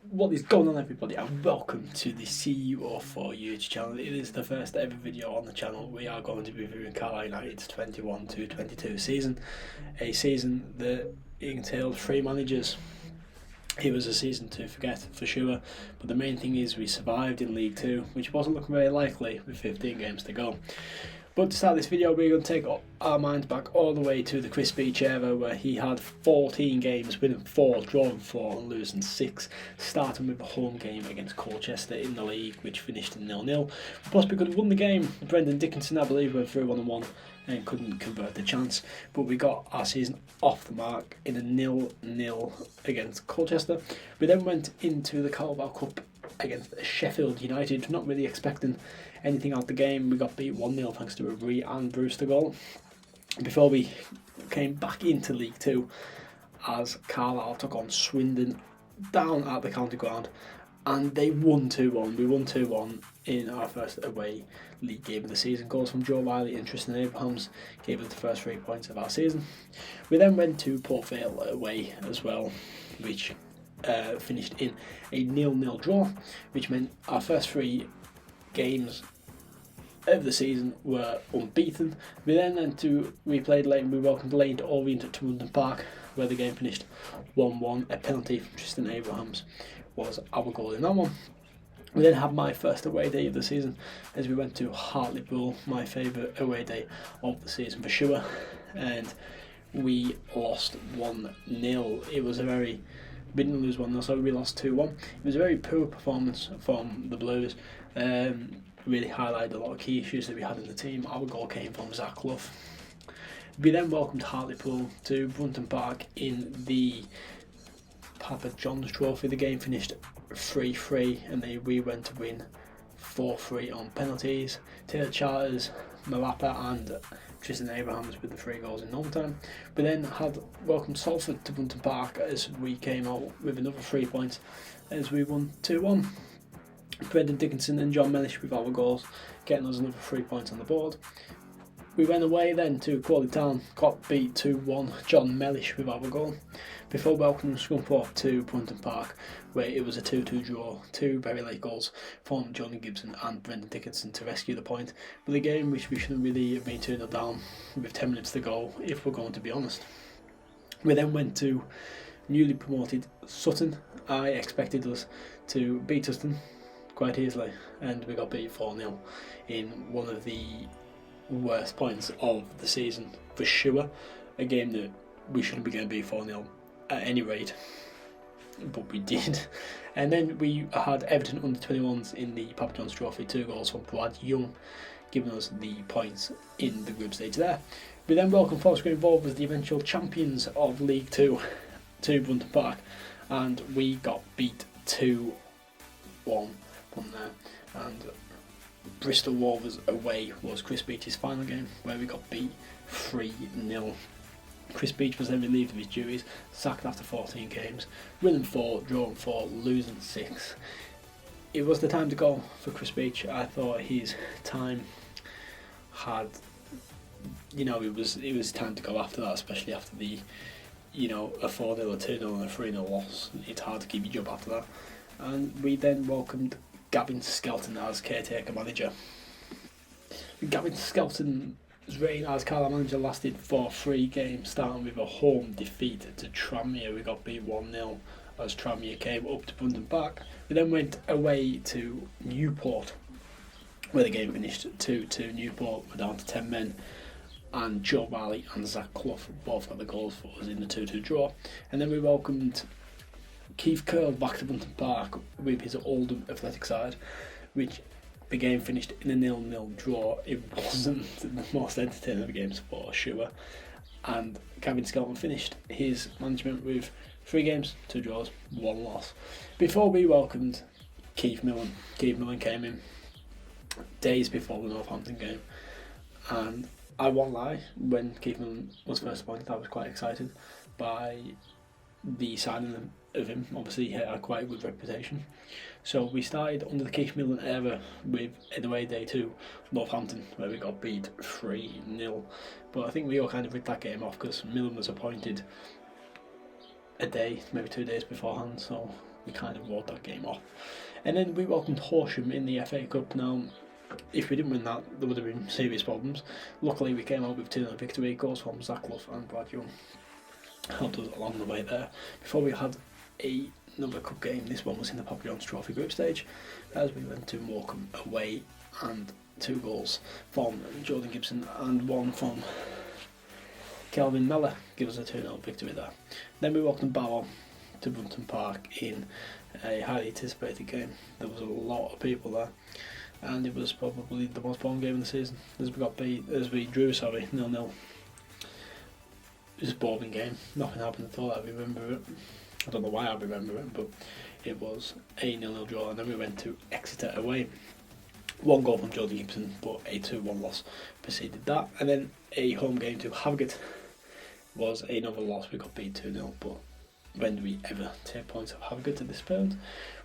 What is going on, everybody, and welcome to the CU04 YouTube channel. It is the first ever video on the channel. We are going to be reviewing Carlisle United's 21-22 season, a season that entailed 3 managers. It was a season to forget for sure, but the main thing is we survived in League 2, which wasn't looking very likely with 15 games to go. But to start this video, we're going to take our minds back all the way to the Chris Beech era, where he had 14 games, winning 4, drawing 4 and losing 6, starting with a home game against Colchester in the league, which finished in 0-0. Plus, we could have won the game. Brendan Dickinson, I believe, went through 1-1 and couldn't convert the chance. But we got our season off the mark in a 0-0 against Colchester. We then went into the Carlisle Cup against Sheffield United, not really expecting anything out the game. We got beat 1-0 thanks to a Ree and Brewster goal. Before we came back into League 2, as Carlisle took on Swindon down at the county ground, and they won 2-1. We won 2-1 in our first away league game of the season. Goals from Joe Riley and Tristan Abrahams gave us the first 3 points of our season. We then went to Port Vale away as well, which finished in a 0-0 draw, which meant our first 3 games of the season were unbeaten. We then played Leighton. We welcomed Leighton to Orient at London Park, where the game finished 1-1. A penalty from Tristan Abrahams was our goal in that one. We then had my first away day of the season as we went to Hartlepool, my favourite away day of the season for sure, and we lost 1-0. It was we didn't lose 1-0, so we lost 2-1. It was a very poor performance from the Blues. Really highlighted a lot of key issues that we had in the team. Our goal came from Zach Clough. We then welcomed Hartlepool to Brunton Park in the Papa John's Trophy. The game finished 3-3 and we went to win 4-3 on penalties. Taylor Charters, Malapa and Tristan Abrahams with the 3 goals in normal time. We then had welcomed Salford to Brunton Park as we came out with another 3 points as we won 2-1. Brendan Dickinson and John Mellish with our goals, getting us another 3 points on the board. We went away then to Crawley Town, got beat 2-1, John Mellish with our goal, before welcoming Scunthorpe to Brunton Park, where it was a 2-2 draw, 2 very late goals from Johnny Gibson and Brendan Dickinson to rescue the point. But a game which we shouldn't really have been 2-0 down with 10 minutes to go, if we're going to be honest. We then went to newly promoted Sutton. I expected us to beat Sutton quite easily, and we got beat 4-0 in one of the worst points of the season for sure. A game that we shouldn't be going to beat 4-0 at any rate, but we did. And then we had Everton under 21s in the Papa John's Trophy, 2 goals from Brad Young, giving us the points in the group stage there. We then welcomed Forest Green Rovers as the eventual champions of League 2 to Brunton Park, and we got beat 2-1 from there. And Bristol Rovers away was Chris Beech's final game, where we got beat 3-0. Chris Beech was then relieved of his duties, sacked after 14 games, winning 4, drawing 4, losing 6. It was the time to go for Chris Beech. I thought his time had, it was time to go after that, especially after the, a 4-0, a 2-0 and a 3-0 loss. It's hard to keep your job after that. And we then welcomed Gavin Skelton as caretaker manager. Gavin Skelton's reign as Carlisle manager lasted for 3 games, starting with a home defeat to Tranmere. We got beat 1-0 as Tranmere came up to Brunton Park. We then went away to Newport, where the game finished 2-2. Newport were down to 10 men, and Joe Riley and Zach Clough both got the goals for us in the 2-2 draw. And then we welcomed Keith Curl back to Brunton Park with his Oldham Athletic side, which the game finished in a 0-0 draw. It wasn't the most entertaining of the games for sure, and Gavin Skelton finished his management with 3 games, 2 draws, 1 loss. Before we welcomed Keith Millen. Keith Millen came in days before the Northampton game, and I won't lie, when Keith Millen was first appointed I was quite excited by the signing of him. Obviously he had quite a good reputation. So we started under the Keith Millen era with an away day to Northampton, where we got beat 3-0. But I think we all kind of ripped that game off because Millen was appointed a day, maybe 2 days beforehand, so we kind of wrote that game off. And then we welcomed Horsham in the FA Cup. Now, if we didn't win that, there would have been serious problems. Luckily, we came out with 2-0 victory, goals from Zach Luff and Brad Young helped us along the way there. Before we had another cup game, this one was in the Papa John's Trophy group stage, as we went to Morecambe away, and 2 goals from Jordan Gibson and 1 from Kelvin Miller give us a 2-0 victory there. Then we welcomed Barrow to Brunton Park in a highly anticipated game. There was a lot of people there, and it was probably the most fun game of the season, as we drew 0-0. It was a boring game, nothing happened at all. I remember it. I don't know why I remember it, but it was a 0-0 draw, and then we went to Exeter away. 1 goal from Jordan Gibson, but a 2-1 loss preceded that. And then a home game to Harrogate was another loss. We got beat 2-0, but when do we ever take points off Harrogate at this point?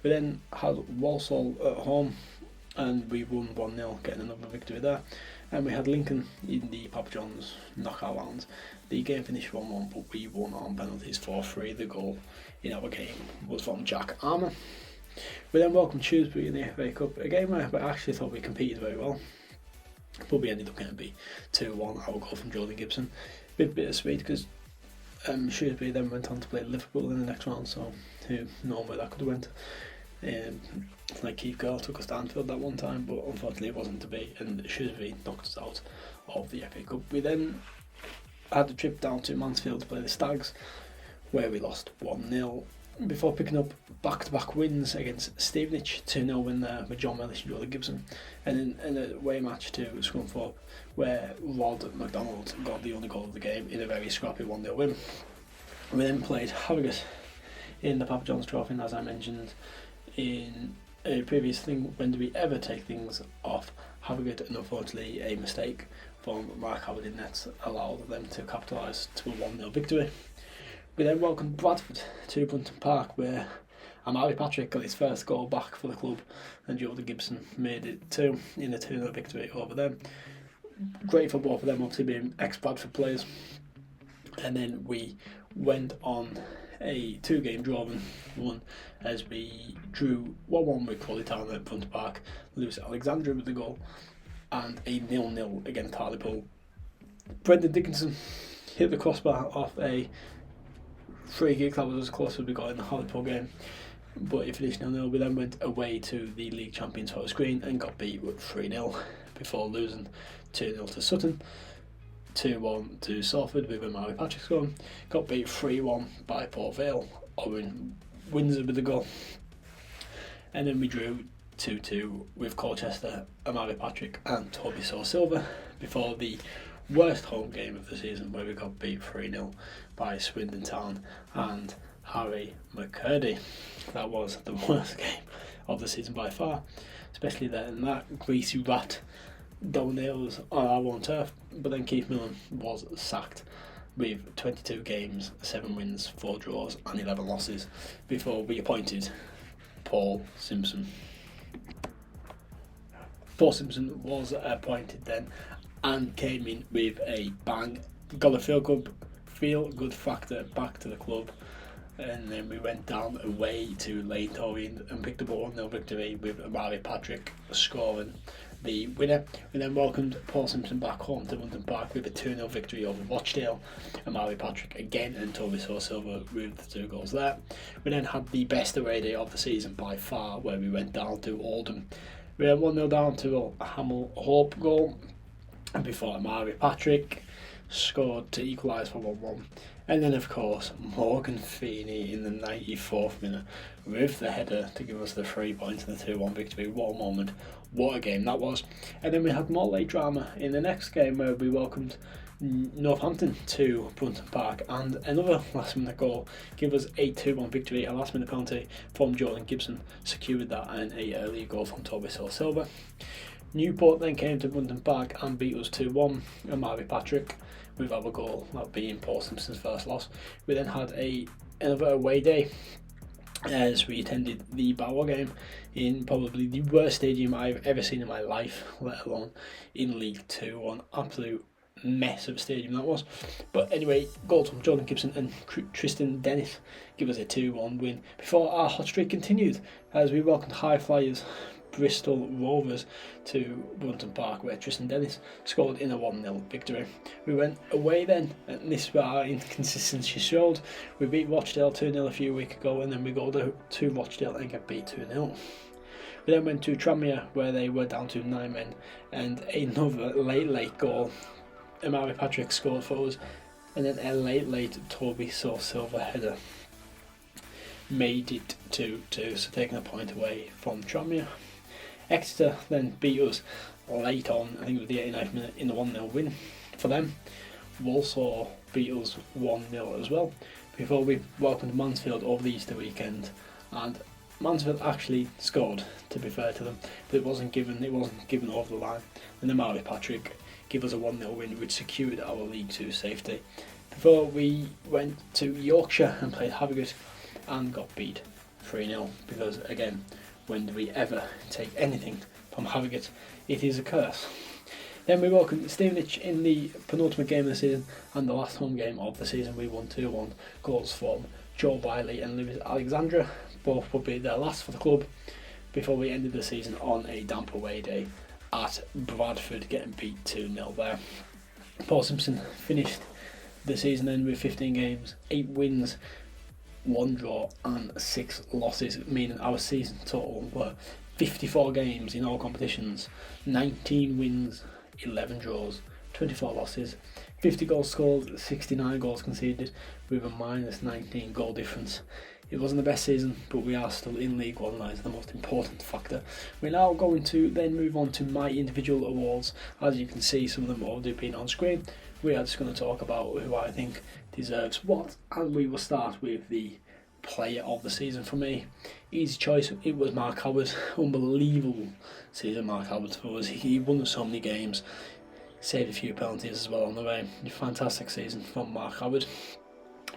We then had Walsall at home, and we won 1-0, getting another victory there. And we had Lincoln in the Papa John's knockout round. The game finished 1-1, but we won on penalties 4-3. The goal in our game was from Jack Armour. We then welcomed Shrewsbury in the FA Cup, a game where I actually thought we competed very well, but we ended up getting beat 2-1. Our goal from Jordan Gibson. A bit bittersweet because Shrewsbury then went on to play Liverpool in the next round, so who knows where that could have went. Like Keith Girl took us to Anfield that one time, but unfortunately it wasn't to be, and Shrewsbury knocked us out of the FA Cup. We then had a trip down to Mansfield to play the Stags, where we lost 1-0, before picking up back-to-back wins against Stevenage, 2-0 win there with John Mellish and Jordan Gibson, and then in a away match to Scunthorpe, where Rod McDonald got the only goal of the game in a very scrappy 1-0 win. We then played Harrogate in the Papa John's Trophy, and as I mentioned in a previous thing, when do we ever take things off Harrogate, and unfortunately a mistake from Mark Howard in nets allowed them to capitalise to a 1-0 victory. We then welcomed Bradford to Brunton Park, where Amari Patrick got his first goal back for the club, and Jordan Gibson made it 2 in a 2-0 victory over them. Great for both of them, obviously being ex-Bradford players. And then we went on a 2-game draw and won, as we drew 1-1 with Crawley Town at Brunton Park, Lewis Alexandra with the goal, and a 0-0 against Hartlepool. Brendan Dickinson hit the crossbar off a free kick that was as close as we got in the Hartlepool game, but it finished 0-0. We then went away to the league champions Forest Green and got beat with 3-0 before losing 2-0 to Sutton, 2-1 to Salford with Amari Patrick scoring, got beat 3-1 by Port Vale, Owen Windsor with the goal, and then we drew 2-2 with Colchester, Amari Patrick and Toby Silva before the worst home game of the season, where we got beat 3-0 by Swindon Town and Harry McCurdy. That was the worst game of the season by far, especially then that greasy rat dominails on our own turf. But then Keith Millen was sacked with 22 games, 7 wins, 4 draws and 11 losses before we appointed Paul Simpson. Paul Simpson was appointed then and came in with a bang, got a feel good factor back to the club, and then we went down away to Lane Tory and picked up a 1-0 victory with Amari Patrick scoring the winner. We then welcomed Paul Simpson back home to London Park with a 2-0 victory over Rochdale. Amari Patrick again and Toby Silva with the 2 goals there. We then had the best away day of the season by far, where we went down to Oldham. We went 1-0 down to a Hamill Hope goal, and before Amari Patrick scored to equalise for 1-1. And then of course Morgan Feeney in the 94th minute with the header to give us the 3 points and the 2-1 victory. What a moment, what a game that was. And then we had more late drama in the next game, where we welcomed Northampton to Brunton Park, and another last minute goal gave us a 2-1 victory. A last minute penalty from Jordan Gibson secured that, and a early goal from Toby Silva. Newport then came to Brunton Park and beat us 2-1. Amari Patrick with our goal, that being Paul Simpson's first loss. We then had another away day, as we attended the Barrow game in probably the worst stadium I've ever seen in my life, let alone in League 2. An absolute mess of a stadium that was. But anyway, goals from Jordan Gibson and Tristan Dennis give us a 2-1 win before our hot streak continued as we welcomed high flyers Bristol Rovers to Brunton Park, where Tristan Dennis scored in a 1-0 victory. We went away then, and this is where our inconsistency showed. We beat Rochdale 2-0 a few weeks ago, and then we go to Rochdale and get beat 2-0. We then went to Tranmere, where they were down to 9 men, and another late goal. Amari Patrick scored for us, and then a late Toby Silva header made it 2-2, so taking a point away from Tranmere. Exeter then beat us late on, I think it was the 89th minute, in the 1-0 win for them. Walsall beat us 1-0 as well, before we welcomed Mansfield over the Easter weekend, and Mansfield actually scored, to be fair to them, but it wasn't given over the line, and then Amari Patrick gave us a 1-0 win, which secured our League 2 safety, before we went to Yorkshire and played Harrogate and got beat 3-0, because again, when do we ever take anything from Harrogate? It is a curse. Then we welcomed Stevenage in the penultimate game of the season and the last home game of the season. We won 2-1, goals from Joe Wiley and Lewis Alexandra. Both would be their last for the club before we ended the season on a damp away day at Bradford, getting beat 2-0 there. Paul Simpson finished the season then with 15 games, 8 wins, 1 draw and 6 losses, meaning our season total were 54 games in all competitions, 19 wins, 11 draws, 24 losses, 50 goals scored, 69 goals conceded, with a minus 19 goal difference. It wasn't the best season, but we are still in League One, that is the most important factor. We're now going to then move on to my individual awards. As you can see, some of them have already been on screen. We are just going to talk about who I think deserves what, and we will start with the player of the season. For me, easy choice, it was Mark Howard. Unbelievable season Mark Howard for us. He won so many games, saved a few penalties as well on the way. Fantastic season from Mark Howard.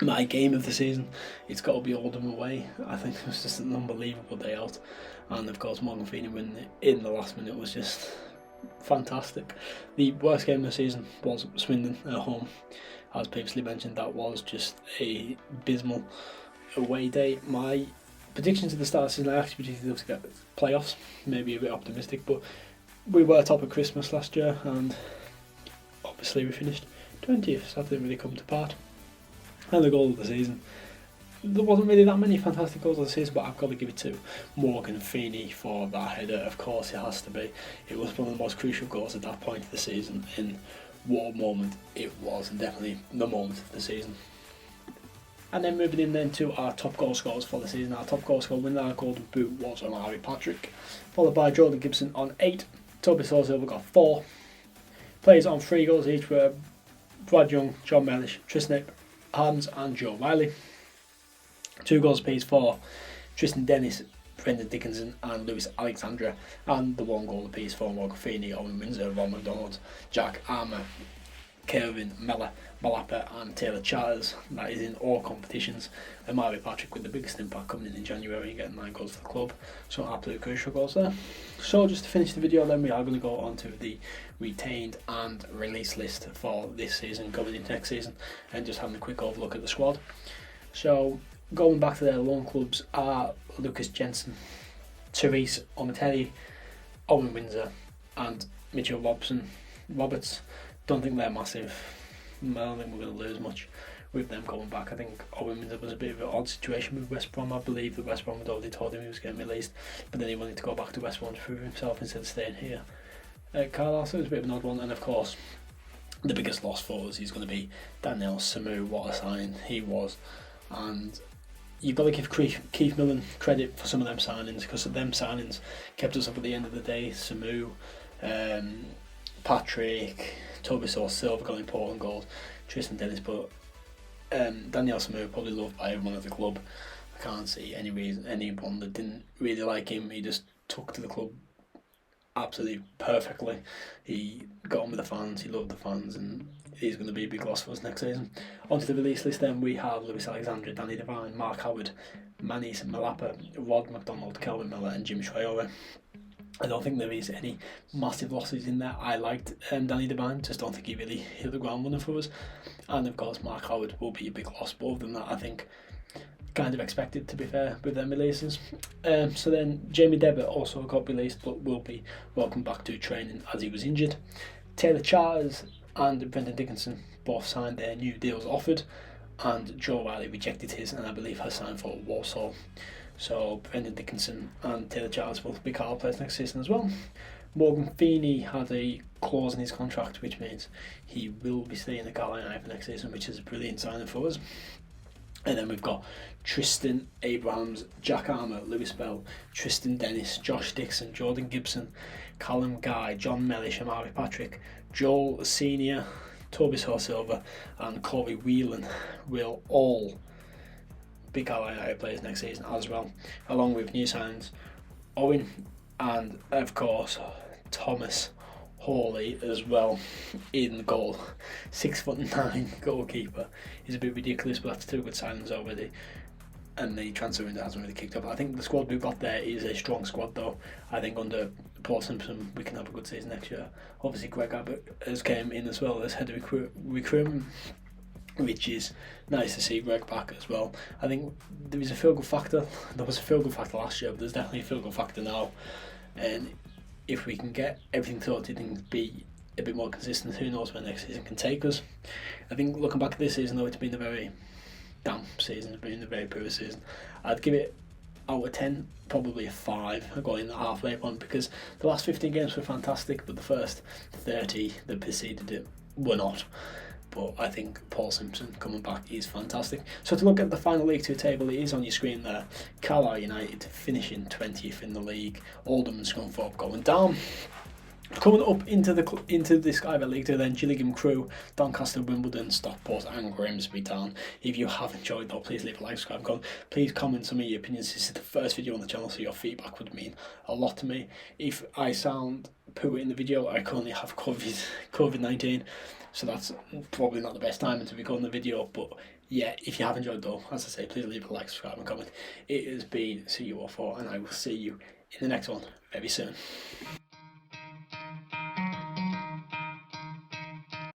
My game of the season, it's got to be Oldham away. I think it was just an unbelievable day out, and of course Morgan Feeney winning in the last minute was just fantastic. The worst game of the season was Swindon at home. As previously mentioned, that was just a abysmal away day. My predictions at the start of the season, I actually predicted us to get playoffs, maybe a bit optimistic, but we were top of Christmas last year, and obviously we finished 20th, so that didn't really come to part. And the goal of the season, there wasn't really that many fantastic goals of the season, but I've got to give it to Morgan Feeney for that header. Of course it has to be. It was one of the most crucial goals at that point of the season, and what a moment it was, and definitely the moment of the season. And then moving in then to our top goal scorers for the season. Our top goal scorer winning our golden boot was Amari Patrick, followed by Jordan Gibson on 8. Toby Silva got 4. Players on 3 goals each were Brad Young, John Mellish, Tristan Hans and Joe Wiley. 2 goals apiece for Tristan Dennis, Brendan Dickinson and Lewis Alexandra, and the 1 goal apiece for Morgan Feeney, Owen Windsor, Ron McDonald, Jack Armour, Kevin Malapa and Taylor Charters. That is in all competitions. Amari Patrick with the biggest impact coming in January and getting 9 goals for the club. So absolutely crucial goals there. So just to finish the video then, we are going to go on to the retained and release list for this season going into next season, and just having a quick overlook at the squad. So going back to their loan clubs are Lucas Jensen, Therese Omatelli, Owen Windsor and Mitchell Roberts. Don't think they're massive. I don't think we're going to lose much with them coming back. I think Owen Windsor was a bit of an odd situation with West Brom. I believe that West Brom had already told him he was getting released, but then he wanted to go back to West Brom to prove himself instead of staying here. Carlisle, so it was a bit of an odd one, and of course the biggest loss for us is going to be Daniel Samu. What a sign he was, and you've got to give Keith Millen credit for some of them signings, because them signings kept us up at the end of the day. Samu, Patrick, Toby Silva got important goals, Tristan Dennis, but Daniel Samu probably loved by everyone at the club. I can't see anyone that didn't really like him. He just took to the club absolutely perfectly. He got on with the fans, he loved the fans, and he's going to be a big loss for us next season. Onto the release list then, we have Lewis Alexandra, Danny Devine, Mark Howard, Manis Malapa, Rod McDonald, Kelvin Miller and Jim Traore. I don't think there is any massive losses in there. I liked Danny Devine, just don't think he really hit the ground running for us. And of course, Mark Howard will be a big loss, but other than that, I think kind of expected, to be fair, with them releases. So then Jamie Debbert also got released, but will be welcome back to training as he was injured. Taylor Charters and Brendan Dickinson both signed their new deals offered, and Joe Riley rejected his, and I believe has signed for Walsall. So Brendan Dickinson and Taylor Charters will be Carlisle players next season as well. Morgan Feeney had a clause in his contract which means he will be staying at Carlisle United for next season, which is a brilliant signing for us. And then we've got Tristan Abrahams, Jack Armour, Lewis Bell, Tristan Dennis, Josh Dixon, Jordan Gibson, Callum Guy, John Mellish, Amari Patrick, Joel Senior, Toby Silva and Corey Whelan will all be Carlisle United players next season as well, along with new signings Owen and of course Thomas Hawley as well in goal. 6'9" goalkeeper. He's a bit ridiculous, but after 2 good signings already, and the transfer window hasn't really kicked off. I think the squad we've got there is a strong squad though. I think under Paul Simpson we can have a good season next year. Obviously Greg Abbott has came in as well as head of recruitment, which is nice to see Greg back as well. I think there was a feel good factor. There was a feel good factor last year, but there's definitely a feel good factor now. And if we can get everything sorted and be a bit more consistent, who knows where next season can take us. I think looking back at this season though, it's been a very damp season, it's been a very poor season. I'd give it out of 10 probably a 5 going the halfway point, because the last 15 games were fantastic, but the first 30 that preceded it were not. But I think Paul Simpson coming back is fantastic. So to look at the final League 2 table, it is on your screen there. Carlisle United finishing 20th in the league. Oldham and Scunthorpe going down. Coming up into the Sky Bet League 2 then, Gillingham Crew, Doncaster, Wimbledon, Stockport and Grimsby Town. If you have enjoyed though, please leave a like, subscribe, comment. Please comment some of your opinions. This is the first video on the channel, so your feedback would mean a lot to me. If I sound poor in the video, I currently have COVID-19, so that's probably not the best time to record the video, but yeah, if you have enjoyed though, as I say, please leave a like, subscribe and comment. It has been CU04 and I will see you in the next one very soon.